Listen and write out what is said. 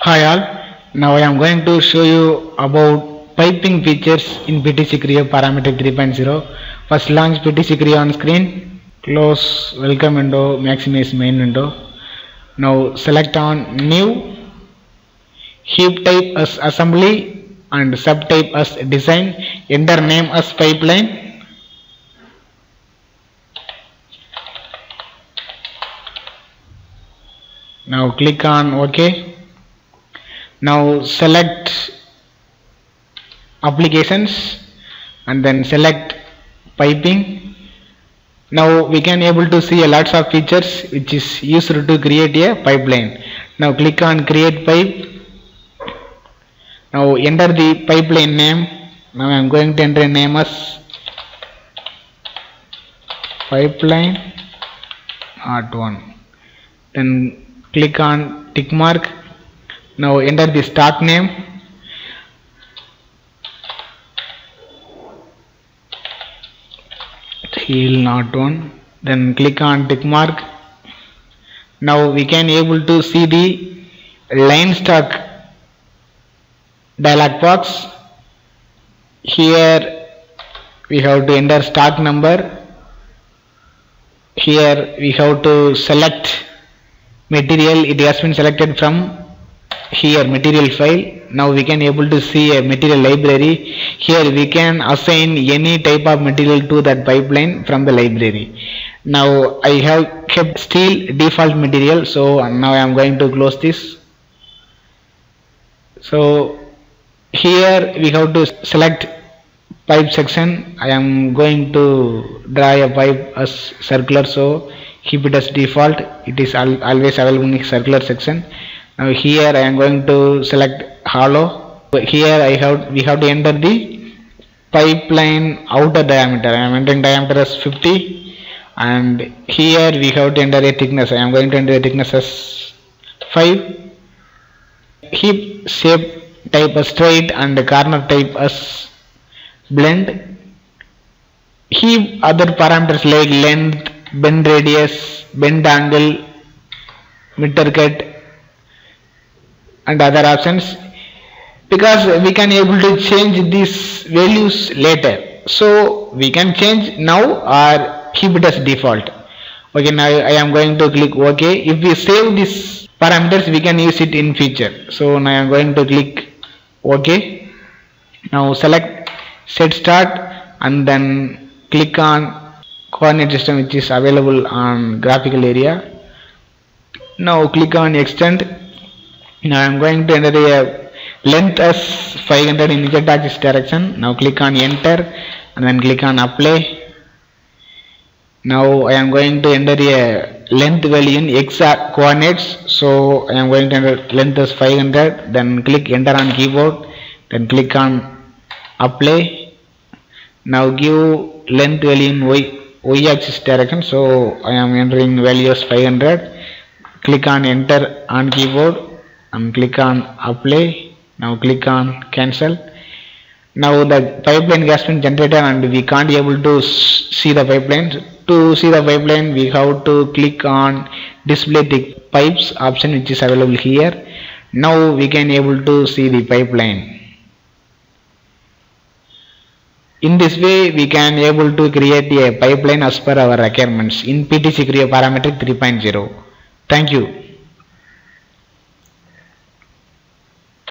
Hi all, now I am going to show you about piping features in PTC Creo Parametric 3.0. First launch PTC Creo on screen, close welcome window, maximize main window. Now select on new, heap type as assembly and subtype as design, enter name as pipeline. Now click on OK. Now select applications and then select piping. Now we can able to see a lots of features which is used to create a pipeline. Now click on create pipe. Now enter the pipeline name. Now I am going to enter a name as pipeline art1. Then click on tick mark. Now enter the stock name. Heel not one. Then click on tick mark. Now we can able to see the line stock dialog box. Here we have to enter stock number. Here we have to select material. It has been selected from here material file. Now we can able to see a material library. Here we can assign any type of material to that pipeline from the library. Now I have kept steel default material, so now I am going to close this. So here we have to select pipe section. I am going to draw a pipe as circular, so keep it as default. It is always available in circular section. Now here I am going to select hollow. Here we have to enter the pipeline outer diameter. I am entering diameter as 50, and here we have to enter a thickness. I am going to enter a thickness as 5. Heap shape type as straight and corner type as blend. Heap other parameters like length, bend radius, bend angle, meter cut and other options, because we can able to change these values later, so we can change now or keep it as default. Okay, now I am going to click OK. If we save these parameters, we can use it in future. So now I am going to click OK. Now select set start and then click on coordinate system which is available on graphical area. Now click on extend. Now I am going to enter a length as 500 in z axis direction. Now click on enter and then click on apply. Now I am going to enter a length value in x coordinates, so I am going to enter length as 500. Then click enter on keyboard, then click on apply. Now give length value in y axis direction, so I am entering value as 500. Click on enter on keyboard and click on apply. Now click on cancel. Now the pipeline has been generated and we can't able to see the pipeline. To see the pipeline, we have to click on display the pipes option which is available here. Now we can able to see the pipeline. In this way we can able to create a pipeline as per our requirements in PTC Creo Parametric 3.0. Thank you.